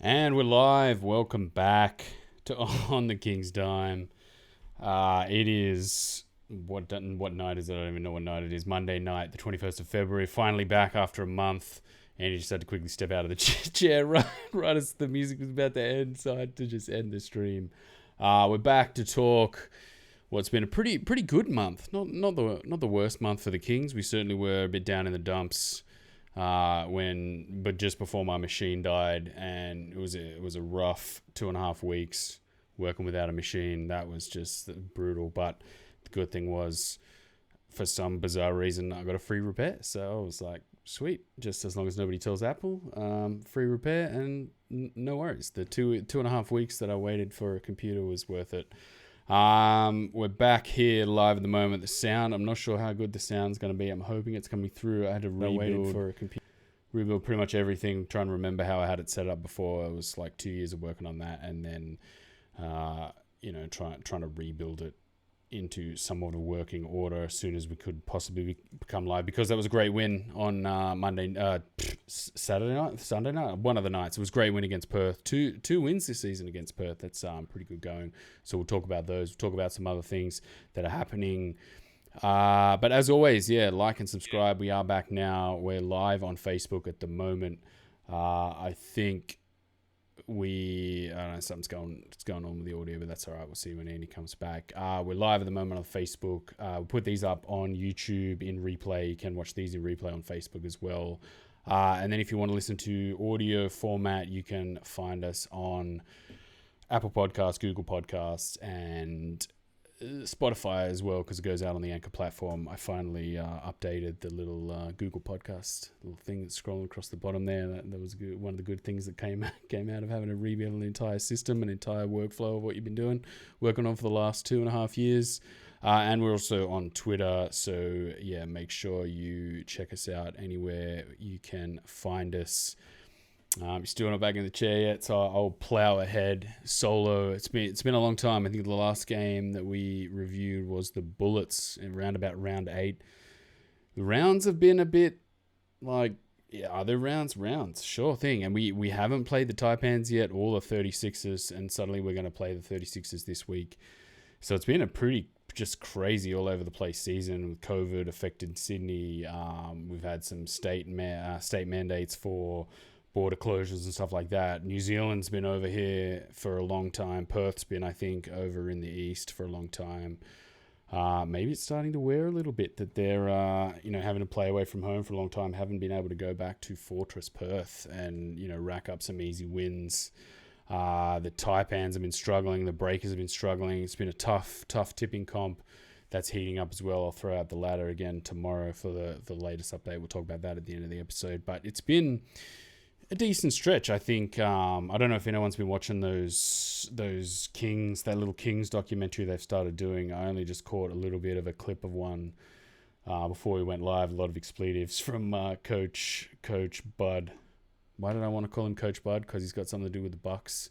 And we're live. Welcome back to On the King's Dime. It is what night is it? I don't even know what night it is. Monday night, the 21st of February. Finally back after a month. And he just had to quickly step out of the chair right as the music was about to end, so I had to just end the stream. We're back to talk what's been a pretty good month. Not the worst month for the Kings. We certainly were a bit down in the dumps. But just before my machine died, and it was a rough 2.5 weeks working without a machine. That was just brutal. But the good thing was, for some bizarre reason, I got a free repair. So I was like, sweet, just as long as nobody tells Apple, free repair, and no worries. The 2.5 weeks that I waited for a computer was worth it. We're back here live at the moment. The sound, I'm not sure how good the sound's going to be. I'm hoping it's coming through. I had to rebuild pretty much everything, trying to remember how I had it set up before. It was like 2 years of working on that, and then trying to rebuild it into somewhat of a working order as soon as we could possibly become live, because that was a great win on Sunday night, one of the nights. It was a great win against Perth. Two wins this season against Perth. That's pretty good going. So we'll talk about those. We'll talk about some other things that are happening. But as always, like and subscribe. We are back now. We're live on Facebook at the moment. I think I don't know, something's going on with the audio, but that's all right. We'll see when Andy comes back. We're live at the moment on Facebook. We'll put these up on YouTube in replay. You can watch these in replay on Facebook as well. And then if you want to listen to audio format, you can find us on Apple Podcasts, Google Podcasts, and Spotify as well, because it goes out on the Anchor platform. I finally updated the little Google Podcast little thing that's scrolling across the bottom there. That was one of the good things that came out of having to rebuild an entire system, an entire workflow of what you've been working on for the last 2.5 years. And we're also on Twitter, so make sure you check us out anywhere you can find us. You're still not back in the chair yet, so I'll plow ahead solo. It's been a long time. I think the last game that we reviewed was the Bullets in about round 8. The rounds have been a bit like, are there rounds? Sure thing. And we haven't played the Taipans yet, or the 36ers, and suddenly we're going to play the 36ers this week. So it's been a pretty just crazy all over the place season with COVID affected Sydney. We've had some state mandates for border closures and stuff like that. New Zealand's been over here for a long time. Perth's been, I think, over in the east for a long time. Maybe it's starting to wear a little bit that they're, having to play away from home for a long time, haven't been able to go back to Fortress Perth and, rack up some easy wins. The Taipans have been struggling. The Breakers have been struggling. It's been a tough tipping comp that's heating up as well. I'll throw out the ladder again tomorrow for the latest update. We'll talk about that at the end of the episode. But it's been a decent stretch, I think. I don't know if anyone's been watching those Kings, that little Kings documentary they've started doing. I only just caught a little bit of a clip of one before we went live. A lot of expletives from Coach Bud. Why did I want to call him Coach Bud? Because he's got something to do with the Bucks.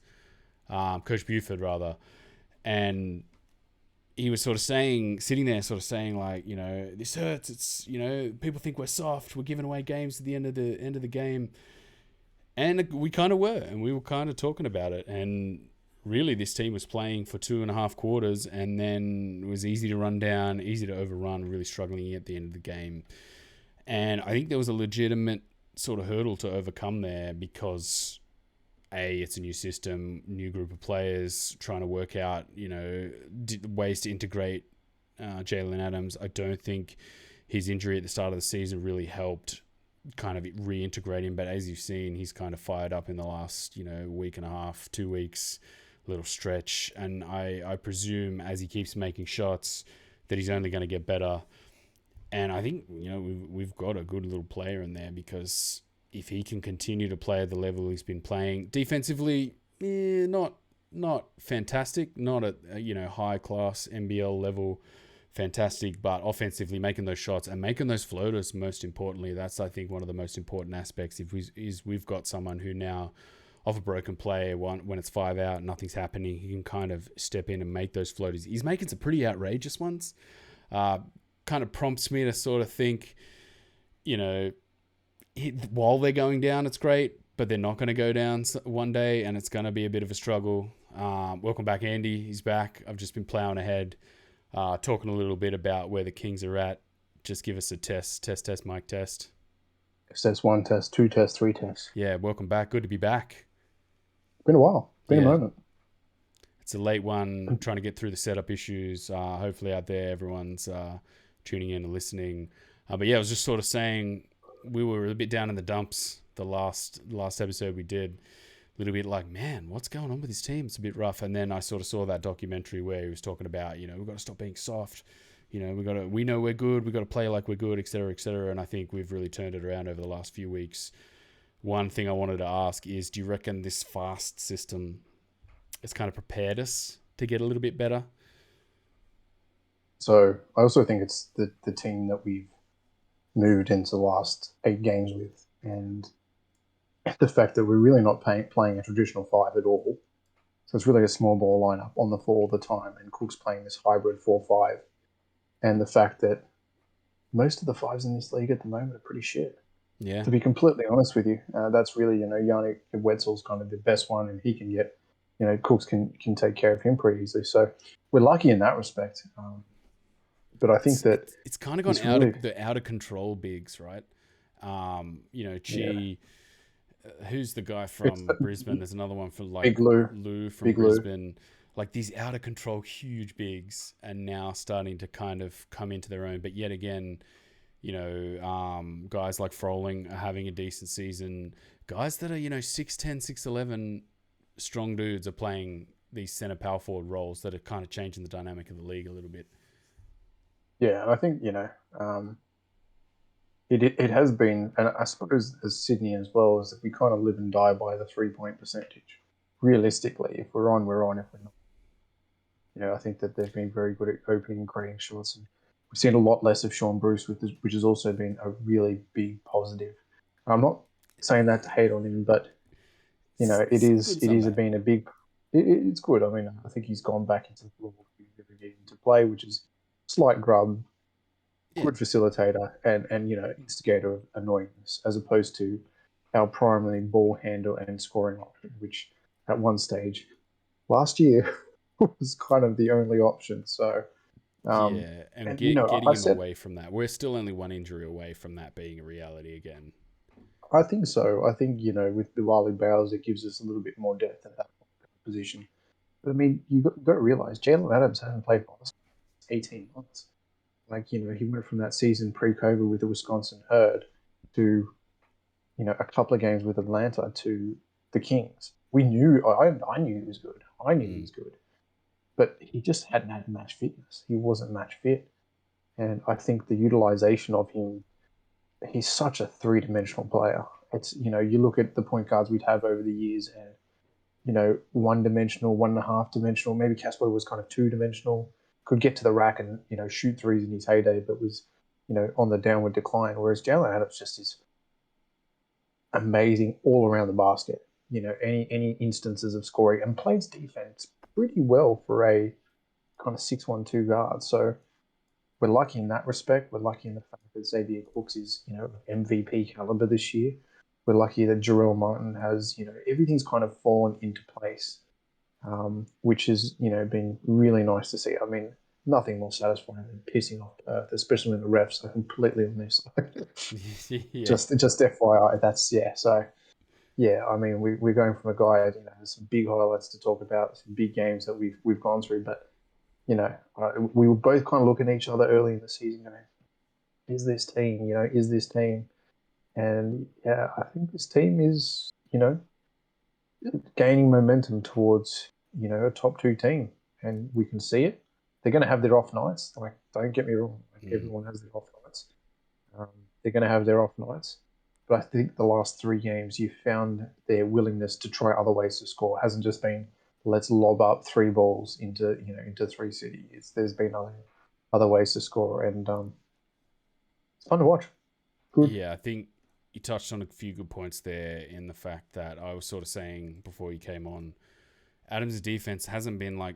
Coach Buford, rather. And he was sitting there like, this hurts. It's, people think we're soft. We're giving away games at the end of the game. And we kind of were, and we were kind of talking about it. And really, this team was playing for 2.5 quarters, and then it was easy to run down, easy to overrun, really struggling at the end of the game. And I think there was a legitimate sort of hurdle to overcome there because, A, it's a new system, new group of players, trying to work out, ways to integrate Jalen Adams. I don't think his injury at the start of the season really helped kind of reintegrate him, but as you've seen, he's kind of fired up in the last week and a half, 2 weeks, little stretch, and I presume as he keeps making shots that he's only going to get better. And I think we've got a good little player in there, because if he can continue to play at the level he's been playing defensively, not fantastic, not at high class NBL level fantastic, but offensively making those shots and making those floaters, most importantly, that's, I think, one of the most important aspects. We've got someone who now, off a broken play, when it's 5 out, nothing's happening, he can kind of step in and make those floaters. He's making some pretty outrageous ones. Kind of prompts me to sort of think, while they're going down, it's great, but they're not going to go down one day, and it's going to be a bit of a struggle. Welcome back, Andy. He's back. I've just been plowing ahead, talking a little bit about where the Kings are at. Just give us a test, mic test. Test 1, test 2, test 3, test. Yeah, welcome back. Good to be back. Been a while. Been a Yeah. moment. It's a late one, trying to get through the setup issues. Hopefully out there, everyone's tuning in and listening. But yeah, I was just sort of saying we were a bit down in the dumps the last episode we did. A little bit like, man, what's going on with this team? It's a bit rough. And then I sort of saw that documentary where he was talking about, we've got to stop being soft. We know we're good. We've got to play like we're good, et cetera, et cetera. And I think we've really turned it around over the last few weeks. One thing I wanted to ask is, do you reckon this fast system has kind of prepared us to get a little bit better? So I also think it's the team that we've moved into the last 8 games with, and the fact that we're really not playing a traditional 5 at all. So it's really a small ball lineup on the floor all the time, and Cook's playing this hybrid 4-5. And the fact that most of the 5s in this league at the moment are pretty shit. Yeah. To be completely honest with you, that's really, Yannick Wetzel's kind of the best one, and he can get, Cooks can take care of him pretty easily. So we're lucky in that respect. But I think that it's kind of gone out of control bigs, right? Chi. Yeah. Who's the guy from Brisbane? There's another one from Big Lou. Lou from Brisbane. Lou. Like these out of control huge bigs are now starting to kind of come into their own. But yet again, guys like Froling are having a decent season. Guys that are 6'10", 6'11", strong dudes are playing these center power forward roles that are kind of changing the dynamic of the league a little bit. Yeah, and I think it has been, and I suppose as Sydney as well, is that we kind of live and die by the 3-point percentage. Realistically, if we're on, we're on. If we're not, I think that they've been very good at opening and creating shots, and we've seen a lot less of Sean Bruce, which has also been a really big positive. I'm not saying that to hate on him, but it is been a big. It's good. I mean, I think he's gone back into the level to play, which is slight grub, good facilitator, and instigator of annoyingness, as opposed to our primary ball handle and scoring option, which at one stage last year was kind of the only option. So getting him away from that. We're still only one injury away from that being a reality again. I think so. I think, with Bilali Bowles, it gives us a little bit more depth at that position. But I mean, you've got to realize Jalen Adams hasn't played for us 18 months. Like, he went from that season pre-COVID with the Wisconsin Herd to, a couple of games with Atlanta to the Kings. We knew, I knew he was good. I knew he was good. But he just hadn't had match fitness. He wasn't match fit. And I think the utilization of him, he's such a three-dimensional player. It's, you look at the point guards we'd have over the years and, one-dimensional, 1.5-dimensional. Maybe Casper was kind of two-dimensional, could get to the rack and, shoot threes in his heyday, but was, on the downward decline. Whereas Jalen Adams just is amazing all around the basket. Any instances of scoring, and plays defense pretty well for a kind of 6'1" guard. So we're lucky in that respect. We're lucky in the fact that Xavier Cooks is, MVP caliber this year. We're lucky that Jarrell Martin has, everything's kind of fallen into place, which has, been really nice to see. I mean, nothing more satisfying than pissing off Perth, especially when the refs are completely on their side. Yeah. Just FYI, that's, So, I mean, we're going from a guy, there's some big highlights to talk about, some big games that we've gone through, but, we were both kind of looking at each other early in the season going, is this team? And I think this team is, gaining momentum towards, a top 2 team, and we can see it. They're going to have their off nights. Like, don't get me wrong. Everyone has their off nights. They're going to have their off nights. But I think the last 3 games, you've found their willingness to try other ways to score. It hasn't just been, let's lob up 3 balls into 3 cities. There's been other ways to score, and it's fun to watch. Good. Yeah, I think you touched on a few good points there in the fact that I was sort of saying before you came on, Adams' defense hasn't been like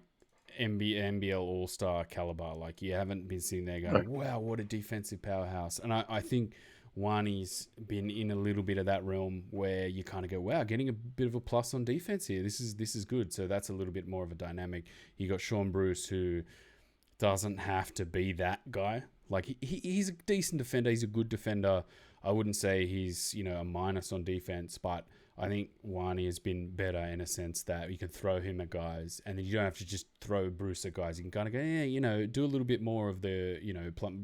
NBL All-Star caliber. Like, you haven't been sitting there going, wow, what a defensive powerhouse. And I think Wani's been in a little bit of that realm where you kind of go, wow, getting a bit of a plus on defense here. This is good. So that's a little bit more of a dynamic. You got Sean Bruce, who doesn't have to be that guy. Like he's a decent defender. He's a good defender. I wouldn't say he's a minus on defense, but I think Wani has been better in a sense that you can throw him at guys, and then you don't have to just throw Bruce at guys. You can kind of go, do a little bit more of the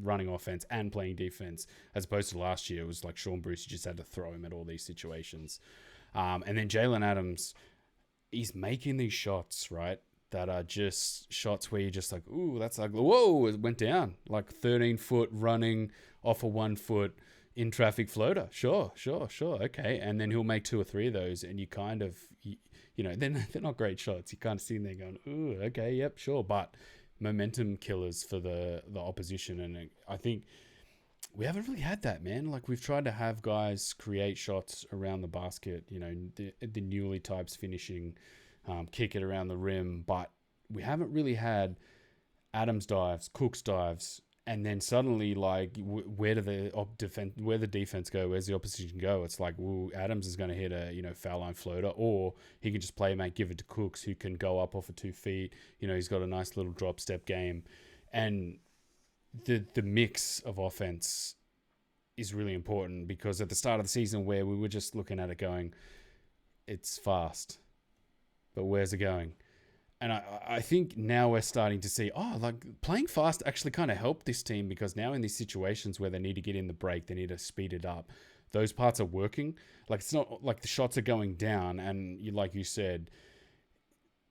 running offense and playing defense, as opposed to last year. It was like Sean Bruce, you just had to throw him at all these situations. And then Jalen Adams, he's making these shots, right? That are just shots where you're just like, ooh, that's ugly. Whoa, it went down. Like 13-foot running off a 1 foot in traffic floater. Sure. Okay. And then he'll make 2 or 3 of those, and you kind of, they're not great shots. You kind of sitting there going, ooh, okay, yep, sure. But momentum killers for the opposition. And I think we haven't really had that, man. Like, we've tried to have guys create shots around the basket, the Newley types finishing, kick it around the rim, but we haven't really had Adams dives, Cooks dives, and then suddenly, like, where the defense go? Where's the opposition go? It's like, well, Adams is going to hit a foul line floater, or he can just play make, give it to Cooks, who can go up off of 2 feet. He's got a nice little drop step game, and the mix of offense is really important, because at the start of the season, where we were just looking at it going, it's fast, but where's it going? And I think now we're starting to see, like, playing fast actually kind of helped this team, because now in these situations where they need to get in the break, they need to speed it up. Those parts are working. Like, it's not like the shots are going down, and like you said,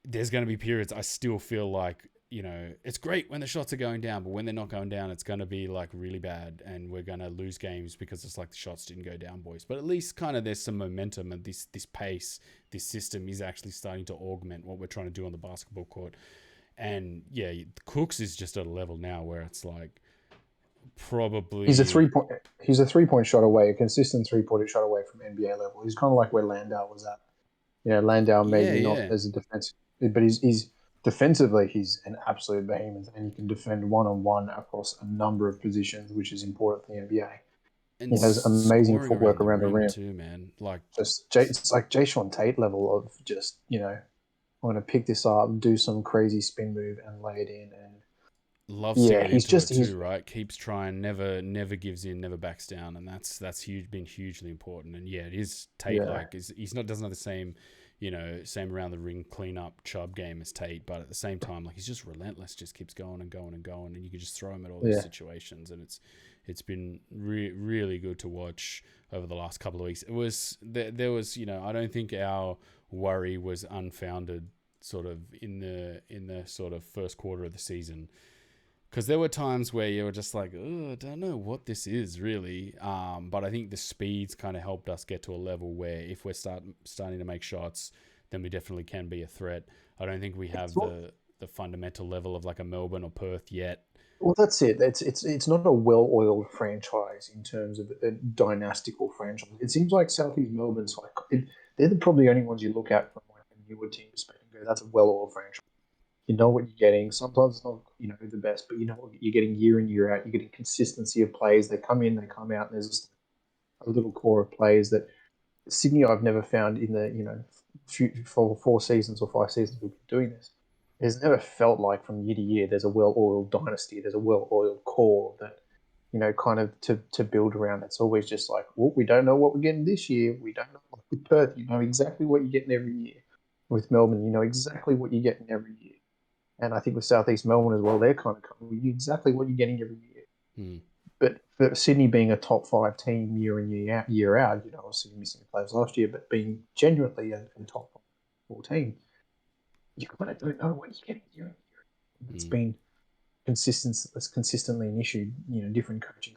there's going to be periods I still feel like, it's great when the shots are going down, but when they're not going down, it's going to be like really bad, and we're going to lose games because it's like the shots didn't go down, boys. But at least kind of there's some momentum, and this pace, this system is actually starting to augment what we're trying to do on the basketball court. And yeah, Cooks is just at a level now where it's like probably He's a 3-point shot away, a consistent 3-point shot away from NBA level. He's kind of like where Landau was at. Landau maybe not as a defensive, but he's defensively, he's an absolute behemoth, and he can defend one-on-one across a number of positions, which is important in the NBA. And he has amazing scoring footwork around the rim too, man. Like, it's like Jayshawn Tate level of just, I'm going to pick this up, do some crazy spin move, and lay it in. And loves to get into it too, right? Keeps trying, never gives in, never backs down, and that's huge, been hugely important. And yeah, it is Tate. Yeah. Like, doesn't have the same, same around the ring cleanup Chubb game as Tate, but at the same time, like, he's just relentless, just keeps going and going and going, and you can just throw him at all these situations, and it's been really good to watch over the last couple of weeks. It was there was I don't think our worry was unfounded, sort of in the sort of first quarter of the season. Because there were times where you were just like, oh, I don't know what this is really. But I think the speeds kind of helped us get to a level where if we're starting to make shots, then we definitely can be a threat. I don't think we have the fundamental level of like a Melbourne or Perth yet. Well, that's it. It's not a well-oiled franchise in terms of a dynastical franchise. It seems like Southeast Melbourne's they're probably the only ones you look at from like a newer team perspective. That's a well-oiled franchise. You know what you're getting. Sometimes it's not, the best, but you know what you're getting year in, year out. You're getting consistency of plays. They come in, they come out, and there's just a little core of players that Sydney I've never found in the, for 4 seasons or 5 seasons we've been doing this. It's never felt like from year to year there's a well-oiled dynasty, there's a well-oiled core that, kind of to build around. It's always just like, well, we don't know what we're getting this year. We don't know. With Perth, you know exactly what you're getting every year. With Melbourne, you know exactly what you're getting every year. And I think with Southeast Melbourne as well, they're kind of coming with exactly what you're getting every year. But for Sydney being a top 5 team year in, year out, obviously missing the playoffs last year, but being genuinely a top 4 team, you kind of don't know what you're getting year in, year out. It's been consistently an issue, different coaching.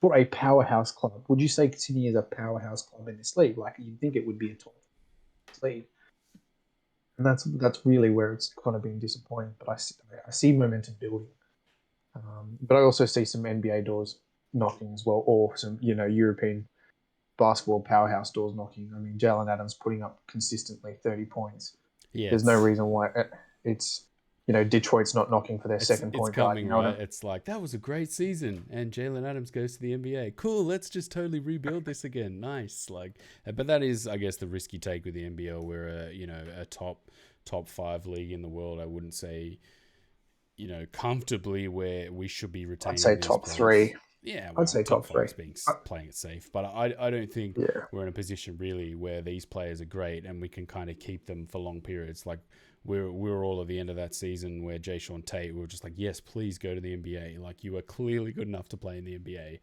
For a powerhouse club, would you say Sydney is a powerhouse club in this league? Like, you'd think it would be a top league. And that's really where it's kind of been disappointing. But I see momentum building. But I also see some NBA doors knocking as well, or some, European basketball powerhouse doors knocking. I mean, Jalen Adams putting up consistently 30 points. Yeah, there's no reason why it's, Detroit's not knocking for their second It's point guard. coming, right? It's like, that was a great season, and Jalen Adams goes to the NBA. Cool, let's just totally rebuild this again. Nice, but that is, I guess, the risky take with the NBL. We're a top 5 league in the world. I wouldn't say, comfortably where we should be retaining. I'd say these top players. 3. Yeah, well, I'd say top 5 3. is playing it safe, but I don't think we're in a position really where these players are great and we can kind of keep them for long periods. Like we're all at the end of that season where Jay Sean Tate, we were just like, yes, please go to the NBA. Like, you are clearly good enough to play in the NBA.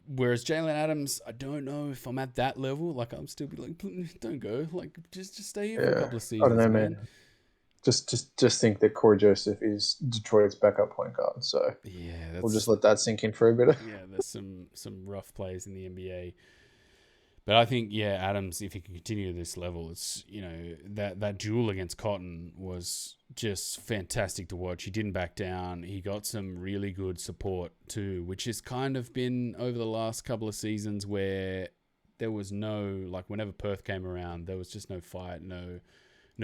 Whereas Jalen Adams, I don't know if I'm at that level. Like, I'm still be like, don't go. Like, just stay here for a couple of seasons, I don't know, man. Just think that Corey Joseph is Detroit's backup point guard. So yeah, we'll just let that sink in for a bit. Yeah, there's some rough players in the NBA. But I think, Adams, if he can continue at this level, it's, that duel against Cotton was just fantastic to watch. He didn't back down. He got some really good support too, which has kind of been over the last couple of seasons where there was no, like, whenever Perth came around, there was just no fight, no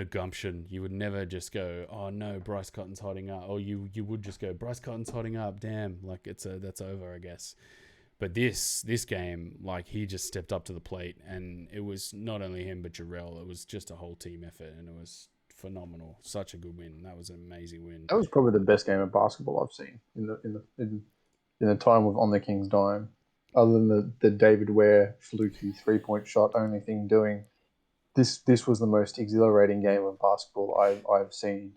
gumption. You would never just go, oh no, Bryce Cotton's hotting up. Or you would just go, Bryce Cotton's hotting up. Damn, like that's over, I guess. But this game, like, he just stepped up to the plate, and it was not only him but Jarrell. It was just a whole team effort, and it was phenomenal. Such a good win. That was an amazing win. That was probably the best game of basketball I've seen in the time of On the King's Dime, other than the David Ware fluky 3-point shot only thing doing. This was the most exhilarating game of basketball I've seen.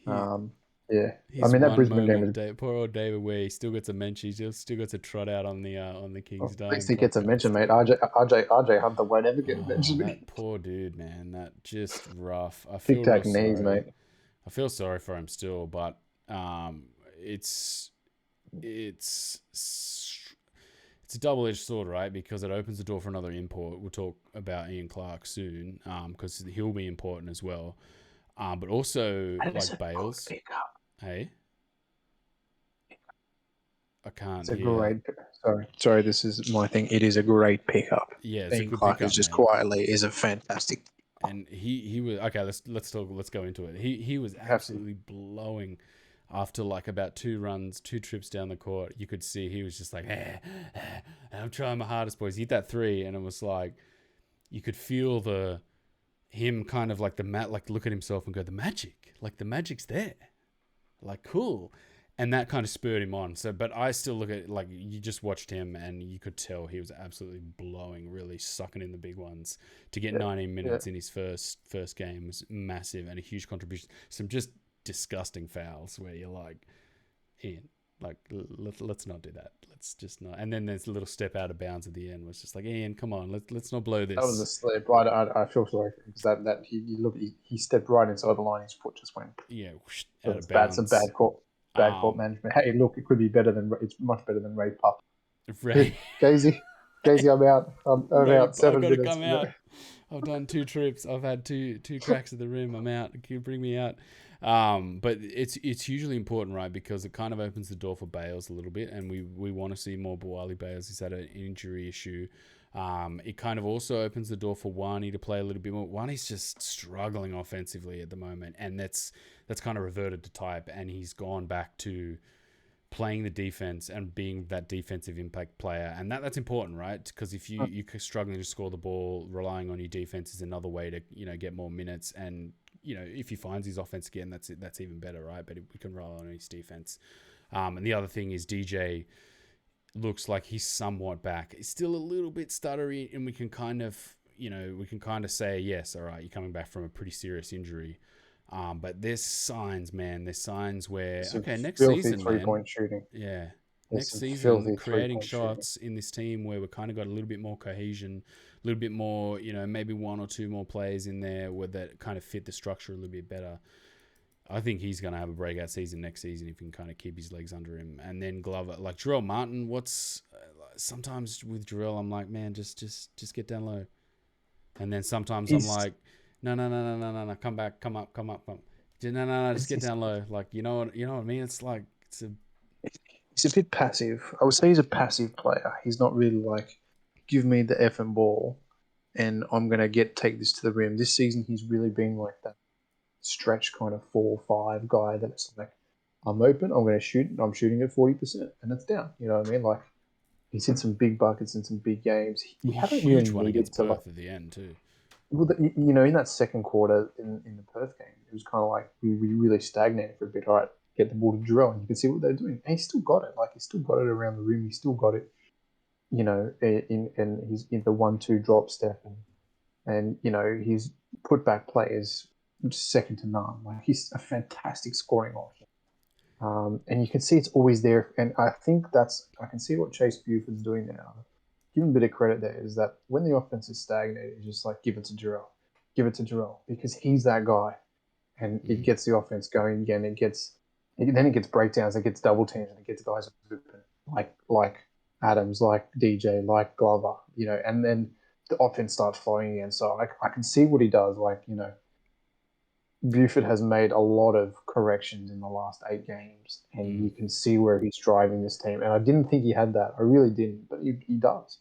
That Brisbane game was... Poor old David Ware, he still gets a mention. He still gets a trot out on the King's Dime. At least he gets a mention, mate. RJ Hunter won't ever get a mention. That poor dude, man. That just rough. I feel tic-tac knees, mate. I feel sorry for him still, but it's a double-edged sword, right? Because it opens the door for another import. We'll talk about Ian Clark soon, because he'll be important as well. But also, like, Bales. Hey? I can't It's a hear. Great... Sorry, this is my thing. It is a great pickup. Yeah, it's Ian a good Clark pickup, is just man. quietly is a fantastic... And he was... Okay, let's go into it. He was absolutely blowing after, like, about 2 trips down the court. You could see he was just like, I'm trying my hardest, boys. He hit that 3, and it was like, you could feel him kind of like like, look at himself and go, the magic's there. Like, cool. And that kind of spurred him on. So, but I still look at, like, you just watched him and you could tell he was absolutely blowing, really sucking in the big ones. To get 19 minutes in his first game was massive and a huge contribution. Some just disgusting fouls where you're like, Ian, like, let's not do that. Let's just not. And then there's a little step out of bounds at the end. Was just like, Ian, come on, let's not blow this. That was a slip. I feel sorry for him because that he stepped right inside the line. His foot just went. Yeah, out of bounds. Some bad court management. Hey, look, it could be better than. It's much better than Ray Pup. Ray, Gazy, I'm out. I'm out. 7 minutes. I've got to come out. I've done 2 trips. I've had two cracks at the rim. I'm out. Can you bring me out? But it's hugely important, right? Because it kind of opens the door for Bales a little bit, and we want to see more Bawali Bales. He's had an injury issue. It kind of also opens the door for Wani to play a little bit more. Wani's just struggling offensively at the moment, and that's kind of reverted to type, and he's gone back to playing the defense and being that defensive impact player. And that's important, right? Because if you're struggling to score the ball, relying on your defense is another way to, get more minutes. And, if he finds his offense again, that's even better, right? But we can rely on his defense. And the other thing is DJ looks like he's somewhat back. He's still a little bit stuttery, and we can kind of say, yes, all right, you're coming back from a pretty serious injury. But there's signs, man. There's signs where, next season, 3-point shooting. Yeah. Next season, creating shots in this team where we've kind of got a little bit more cohesion, a little bit more, maybe 1 or 2 more players in there where that kind of fit the structure a little bit better. I think he's going to have a breakout season next season if he can kind of keep his legs under him. And then Glover, like Jarrell Martin, sometimes with Jarrell, I'm like, man, just get down low. And then sometimes I'm like, no, come back, come up. No, just get down low. Like, you know what I mean? It's like, he's a bit passive. I would say he's a passive player. He's not really like, give me the effing ball and I'm going to take this to the rim. This season, he's really been like that stretch kind of 4 or 5 guy that's like, I'm open, I'm going to shoot, and I'm shooting at 40%, and it's down. You know what I mean? Like, he's hit some big buckets in some big games. We haven't really Huge one needed against to, like, Perth at the end too. well, in that second quarter in the Perth game, it was kind of like we really stagnated for a bit. All right, get the ball to Jarrell, and you can see what they're doing. And he still got it. Like, he still got it around the rim. He still got it, and he's in the 1-2 drop step, and his putback play is second to none. Like, he's a fantastic scoring option. And you can see it's always there. And I think I can see what Chase Buford's doing now. Give him a bit of credit there, is that when the offense is stagnated, it's just like, give it to Jarrell, because he's that guy. And it gets the offense going again. Then it gets breakdowns, it gets double teams, and it gets guys open, like Adams, like DJ, like Glover, and then the offense starts flowing again. So I can see what he does. Buford has made a lot of corrections in the last 8 games, and you can see where he's driving this team. And I didn't think he had that. I really didn't, but he does.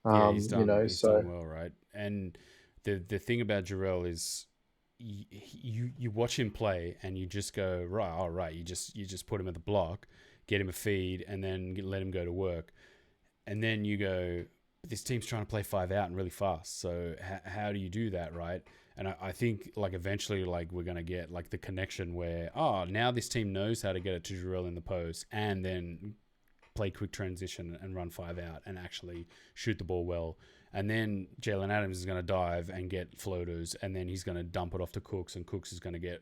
Yeah, he's done. He's so done well, right? And the thing about Jarrell is, you watch him play, and you just go, right, all right. You just put him at the block, get him a feed, and then let him go to work. And then you go, this team's trying to play 5 out and really fast. So how do you do that, right? And I think, like, eventually, like, we're going to get, like, the connection where, now this team knows how to get it to Jarrell in the post and then play quick transition and run 5 out and actually shoot the ball well. And then Jalen Adams is going to dive and get floaters, and then he's going to dump it off to Cooks, and Cooks is going to get,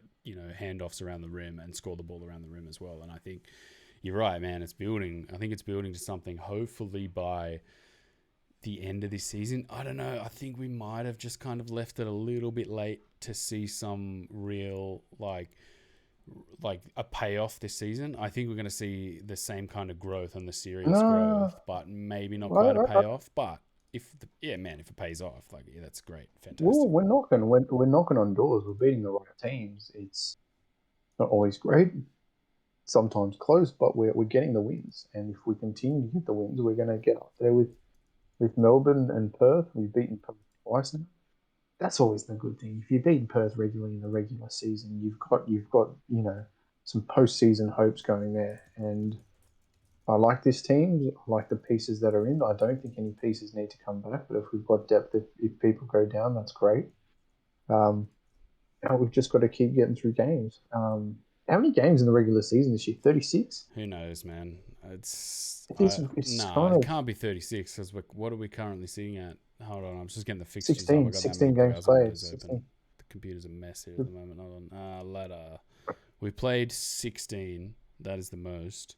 handoffs around the rim and score the ball around the rim as well. And I think you're right, man. It's building. I think it's building to something, hopefully by the end of this season. I don't know. I think we might have just kind of left it a little bit late to see some real like a payoff this season. I think we're going to see the same kind of growth and the serious growth, but maybe not quite a payoff. But if it pays off, that's great, fantastic. Well, we're knocking on doors. We're beating the right teams. It's not always great, sometimes close, but we're getting the wins. And if we continue to get the wins, we're going to get up there with Melbourne and Perth. We've beaten Perth twice now. That's always the good thing. If you beat Perth regularly in the regular season, you've got some postseason hopes going there. And I like this team. I like the pieces that are in. I don't think any pieces need to come back. But if we've got depth, if people go down, that's great. We've just got to keep getting through games. How many games in the regular season this year? 36? Who knows, man? It can't be 36 because what are we currently sitting at? Hold on, I'm just getting the fixtures. 16 games played. The computer's a mess here at the moment. Hold on. Ladder. We played 16. That is the most.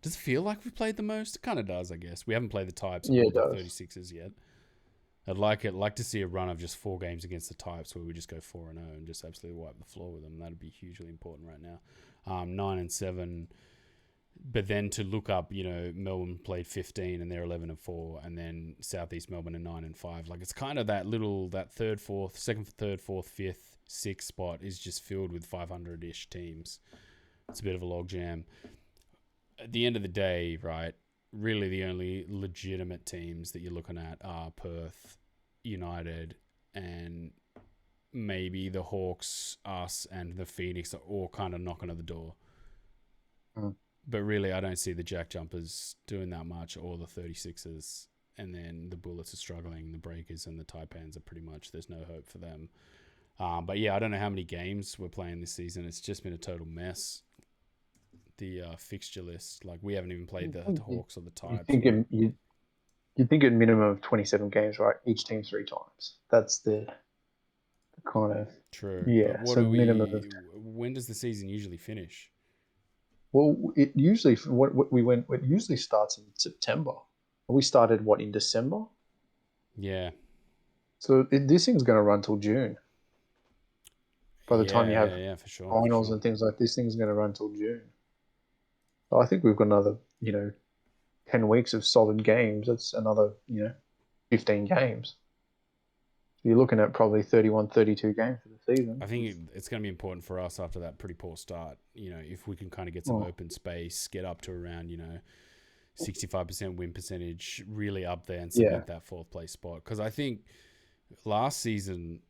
Does it feel like we've played the most? It kind of does, I guess. We haven't played the types or the 36s yet. I'd like to see a run of just 4 games against the types where we just go 4-0 and just absolutely wipe the floor with them. That'd be hugely important right now. 9-7. But then to look up, Melbourne played 15 and they're 11-4, and then Southeast Melbourne are 9-5. Like, it's kind of that third, fourth, second, third, fourth, fifth, sixth spot is just filled with 500-ish teams. It's a bit of a logjam. At the end of the day, right, really the only legitimate teams that you're looking at are Perth, United, and maybe the Hawks, us, and the Phoenix are all kind of knocking at the door. But really, I don't see the Jack Jumpers doing that much, or the 36ers. And then the Bullets are struggling. The Breakers and the Taipans are pretty much, there's no hope for them. But yeah, I don't know how many games we're playing this season. It's just been a total mess. The fixture list, like, we haven't even played the Hawks or the Types. You think at minimum of 27 games, right? Each team 3 times. That's the kind of... True. Yeah, so minimum of... When does the season usually finish? Well, it usually it usually starts in September. We started in December? Yeah. So this thing's going to run till June. By the time you have for sure, finals and things like this, thing's going to run till June. So I think we've got another 10 weeks of solid games. That's another 15 games. You're looking at probably 31, 32 games for the season. I think it's going to be important for us after that pretty poor start. If we can kind of get some open space, get up to around, 65% win percentage, really up there and cement that 4th place spot. Because I think last season,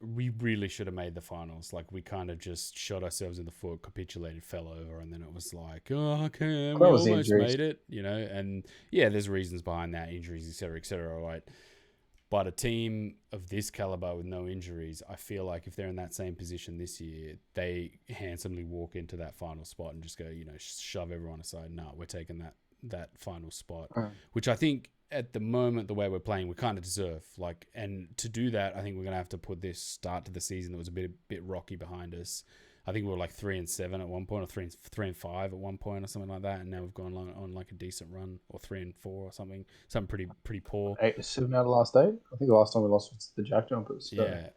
we really should have made the finals. Like, we kind of just shot ourselves in the foot, capitulated, fell over, and then it was like, oh, okay, That we was the almost injuries. made it, you know. And yeah, there's reasons behind that, injuries, etc., etc. Right. But a team of this caliber with no injuries, I feel like if they're in that same position this year, they handsomely walk into that final spot and just go, you know, shove everyone aside. No, we're taking that final spot, which I think at the moment, the way we're playing, we kind of deserve. Like, and to do that, I think we're gonna have to put this start to the season that was a bit rocky behind us. I think we were like 3-7 at one point, or 3-5 at one point, or something like that. And now we've gone on like a decent run, or 3-4 or something pretty poor. 7 out of the last 8. I think the last time we lost was the Jack Jumpers. So. Yeah,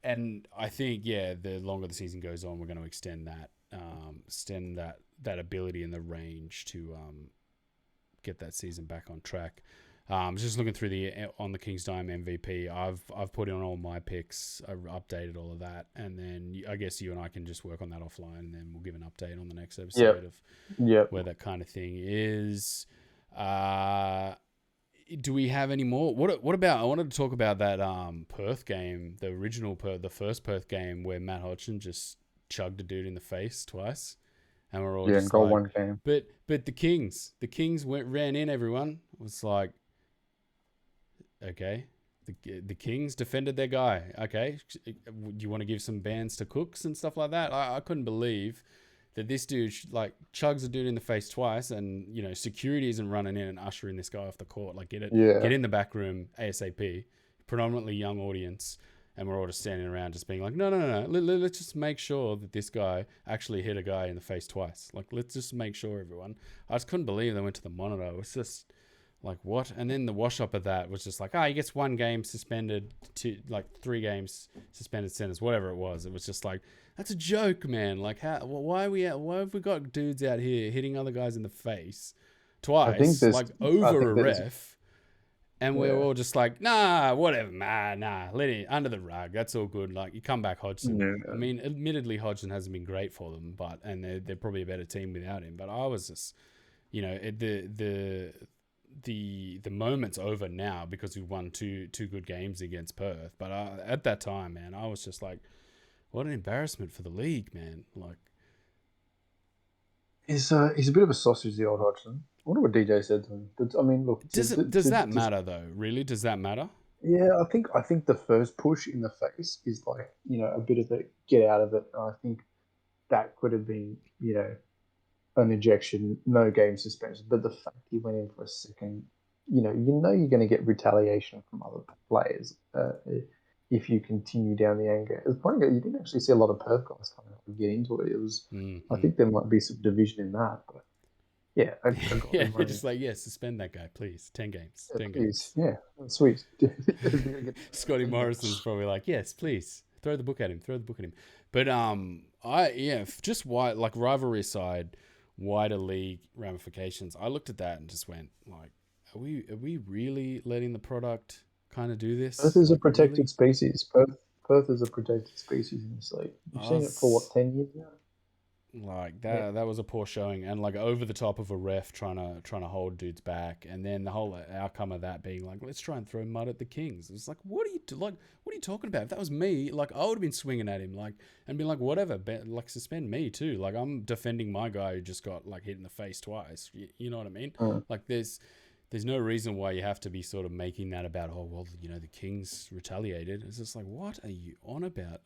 and I think the longer the season goes on, we're going to extend that ability and the range to get that season back on track. Just looking through on the King's Dime MVP, I've put in all my picks. I updated all of that, and then I guess you and I can just work on that offline, and then we'll give an update on the next episode of where that kind of thing is. Do we have any more? What about? I wanted to talk about that Perth game, the original the first Perth game where Matt Hodgson just chugged a dude in the face twice, and we're all just goal like, one game. But the Kings ran in. Everyone was like, okay, the Kings defended their guy. Okay, do you want to give some bans to Cooks and stuff like that? I couldn't believe that this dude like chugs a dude in the face twice, and you know security isn't running in and ushering this guy off the court. Like, get in the back room ASAP. Predominantly young audience, and we're all just standing around, just being like, no. Let's just make sure that this guy actually hit a guy in the face twice. Like, let's just make sure, everyone. I just couldn't believe they went to the monitor. It was just like, what? And then the wash up of that was just like, he gets 1 game suspended, 3 games suspended sentence, whatever it was. It was just like, that's a joke, man. Like, why have we got dudes out here hitting other guys in the face twice, over a ref, and we're all just like, nah, whatever, man, let it under the rug. That's all good. Like, you come back, Hodgson. Yeah. I mean, admittedly, Hodgson hasn't been great for them, and they're probably a better team without him. But I was just, you know, the moment's over now because we won two good games against Perth. But at that time, man, I was just like, what an embarrassment for the league, man. Like, he's a bit of a sausage, the old Hodgson. I wonder what DJ said to him. I mean, look, does that matter though? Really, does that matter? Yeah, I think the first push in the face is like, you know, a bit of a get out of it. And I think that could have been, you know, an ejection, no game suspension. But the fact he went in for a second, you know you're going to get retaliation from other players if you continue down the anger. It's funny, you didn't actually see a lot of Perth guys coming up and get into it. It was, I think there might be some division in that, but yeah, they're just like, suspend that guy, please. 10 games, 10 games. Yeah, sweet. Scotty Morrison's probably like, yes, please, throw the book at him. But just why, like, rivalry aside, wider league ramifications. I looked at that and just went like, are we really letting the product kind of do this? Perth is a protected species. Perth is a protected species in this league. You've seen it for 10 years now. Like that was a poor showing, and like over the top of a ref trying to hold dudes back, and then the whole outcome of that being like, let's try and throw mud at the Kings. It's like, what are you talking about? If that was me, like, I would have been swinging at him, like, and be like, whatever, like, suspend me too. Like, I'm defending my guy who just got like hit in the face twice. You know what I mean? Like, there's no reason why you have to be sort of making that about, oh well, you know, the Kings retaliated. It's just like, what are you on about?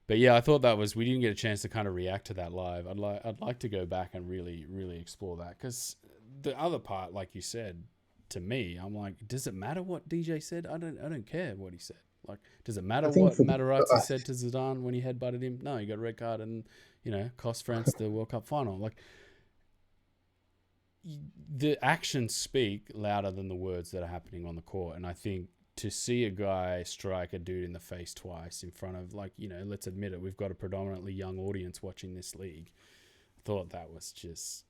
But yeah, I thought we didn't get a chance to kind of react to that live. I'd like to go back and really, really explore that, because the other part, like you said, to me, I'm like, does it matter what DJ said? I don't care what he said. Like, does it matter what Materazzi said to Zidane when he headbutted him? No, he got a red card and, you know, cost France the World Cup final. Like, the actions speak louder than the words that are happening on the court, and I think to see a guy strike a dude in the face twice in front of, like, you know, let's admit it, we've got a predominantly young audience watching this league. I thought that was just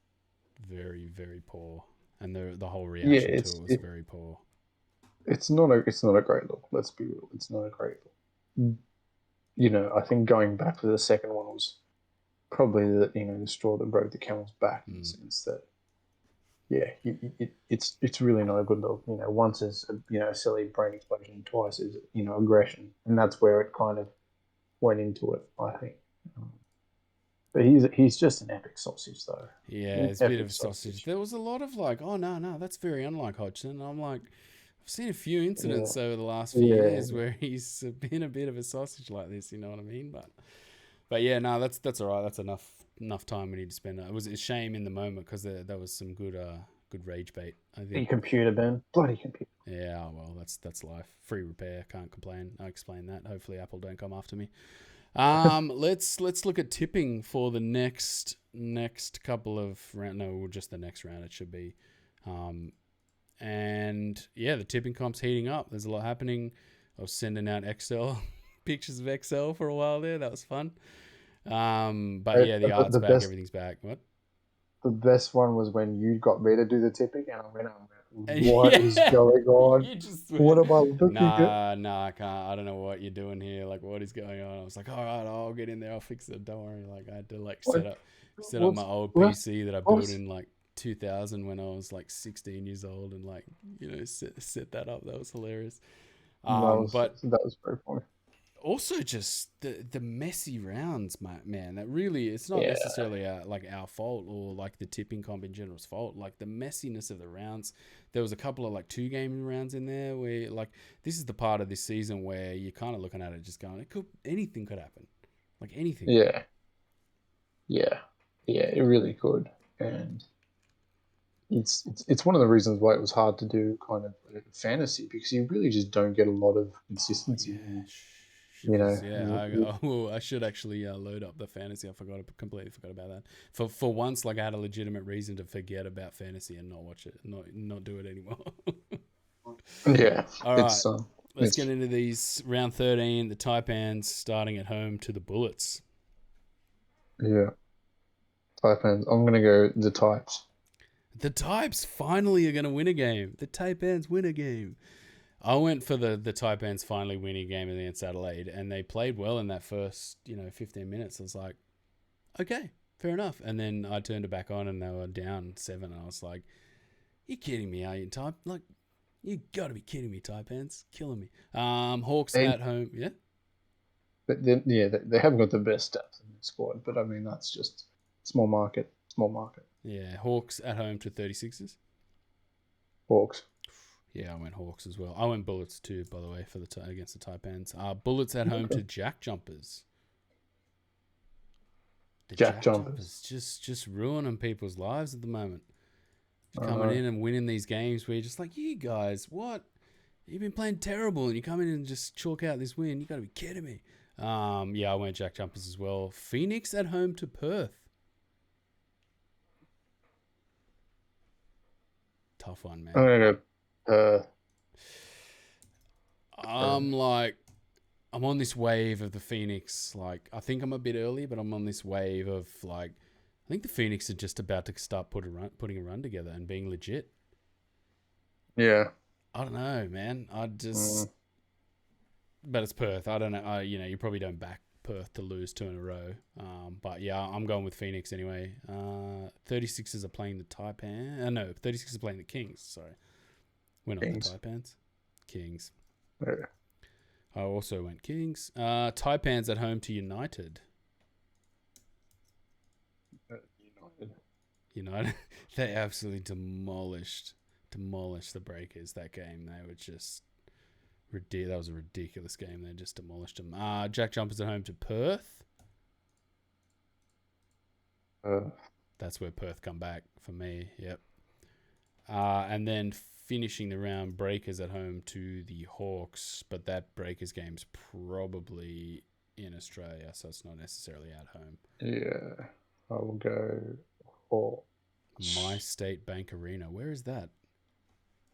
very, very poor, and the whole reaction to it was very poor. It's not a great look. Let's be real. It's not a great look. You know, I think going back to the second one was probably the straw that broke the camel's back in the sense that, it's really not a good look. Once is a silly brain explosion, twice is aggression, and that's where it kind of went into it, I think. But he's just an epic sausage, though. Yeah, An it's a bit of epic a sausage. sausage. There was a lot of like, oh no, that's very unlike Hodgson. And I'm like, I've seen a few incidents Yeah, over the last few yeah, years where he's been a bit of a sausage like this. You know what I mean? But yeah, no, that's all right. That's enough time we need to spend. It was a shame in the moment because there was some good rage bait. I bloody think. computer, Ben. Bloody computer. Yeah, well, that's life. Free repair, can't complain. I explain that. Hopefully, Apple don't come after me. Let's look at tipping for the next couple of round. No, just the next round. It should be. And yeah, the tipping comp's heating up. There's a lot happening. I was sending out Excel pictures of Excel for a while there. That was fun. But yeah, the art's The back. best Everything's back. What? the best one was when you got me to do the tipping, and I went, what is Yeah, going on? you just What went, am I looking at? nah, I can't. I don't know what you're doing here. Like, what is going on? I was like, all right, I'll get in there. I'll fix it. Don't worry. Like, I had to like What? set up my What's old what? PC that I built What? in like 2000 when I was like 16 years old, and like set that up. That was hilarious. But That was very funny. also just the messy rounds, man. That really, it's not Yeah, necessarily like our fault or like the tipping comp in general's fault. Like the messiness of the rounds. There was a couple of like 2-game rounds in there where like this is the part of this season where you're kind of looking at it just going, anything could happen, like anything. yeah, yeah, yeah. It really could, and it's one of the reasons why it was hard to do kind of fantasy, because you really just don't get a lot of Oh consistency. yeah, You know, shivers. Yeah, I should actually load up the fantasy. Completely forgot about that. For once, like I had a legitimate reason to forget about fantasy and not watch it, not do it anymore. yeah, All right, it's let's get into these round 13. The Taipans starting at home to the Bullets. yeah. Taipans. I'm gonna go the types. The Types finally are going to win a game. The Taipans win a game. I went for the Taipans finally winning a game against Adelaide, and they played well in that first 15 minutes. I was like, okay, fair enough. And then I turned it back on, and they were down 7. I was like, you kidding me, are you, Type? Like, you got to be kidding me, Taipans, killing me. Hawks They, at home, yeah. they haven't got the best depth in the squad, but I mean that's just small market. Yeah, Hawks at home to 36ers. Hawks. Yeah, I went Hawks as well. I went Bullets too, by the way, for against the Taipans. Bullets at home to Jack Jumpers. The Jack Jumpers. just ruining people's lives at the moment. Coming in and winning these games where you're just like, you guys, what? You've been playing terrible, and you come in and just chalk out this win. You got to be kidding me. Yeah, I went Jack Jumpers as well. Phoenix at home to Perth. Tough one, man. I'm gonna go I'm on this wave of the Phoenix. Like, I think I'm a bit early, but I'm on this wave of like, I think the Phoenix are just about to start putting a run together and being legit. Yeah. I don't know, man. But it's Perth. I don't know. You probably don't back Perth to lose 2 in a row. But yeah, I'm going with Phoenix anyway. 36ers are playing the Taipan. No, 36ers are playing the Kings. Sorry. We're not Kings. the Taipans. Kings. Yeah. I also went Kings. Taipans at home to United. United. They absolutely demolished the Breakers that game. They were just that was a ridiculous game. They just demolished them. Jack Jumpers at home to Perth. That's where Perth come back for me. Yep. And then finishing the round, Breakers at home to the Hawks, but that Breakers game's probably in Australia, so it's not necessarily at home. Yeah, I will go Hawks. My State Bank Arena. Where is that?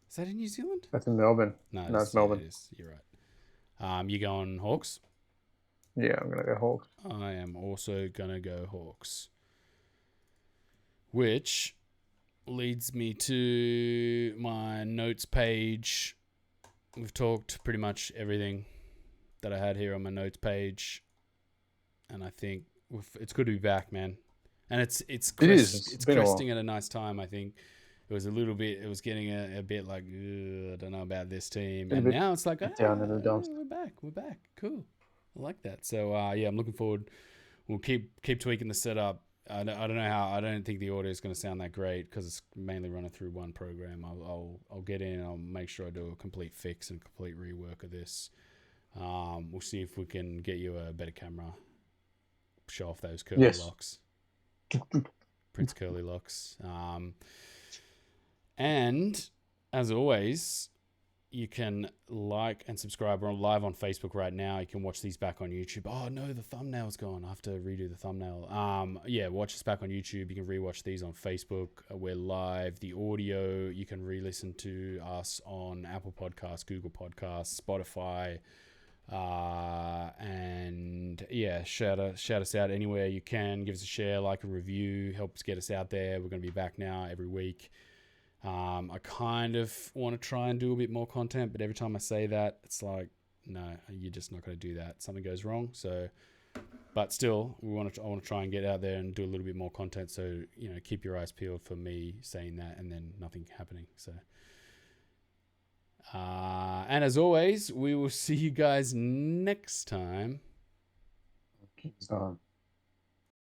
Is that in New Zealand? That's in Melbourne. No, it's Melbourne. It is. You're right. You going Hawks? Yeah, I'm gonna go Hawks. I am also gonna go Hawks. Which leads me to my notes page. We've talked pretty much everything that I had here on my notes page, and I think it's good to be back, man. And it's cresting at a nice time. I think it was a little bit. It was getting a bit like I don't know about this team, Been a and bit now it's like down in the dumps. we're back. We're back. Cool. I like that. So yeah, I'm looking forward. We'll keep tweaking the setup. I don't know how. I don't think the audio is going to sound that great because it's mainly running through one program. I'll get in. I'll make sure I do a complete fix and complete rework of this. We'll see if we can get you a better camera. Show off those curly locks. Prince Curly locks. And as always, you can like and subscribe. We're live on Facebook right now. You can watch these back on YouTube. Oh no, the thumbnail's gone. I have to redo the thumbnail. Yeah, watch us back on YouTube. You can rewatch these on Facebook. We're live. The audio, you can re-listen to us on Apple Podcasts, Google Podcasts, Spotify. And yeah, shout us out anywhere you can. Give us a share, like, a review, helps get us out there. We're going to be back now every week. I kind of want to try and do a bit more content, but every time I say that, it's like, no, you're just not going to do that. Something goes wrong. So, but still, I want to try and get out there and do a little bit more content. So, you know, keep your eyes peeled for me saying that and then nothing happening. So, and as always, we will see you guys next time. Keeps on.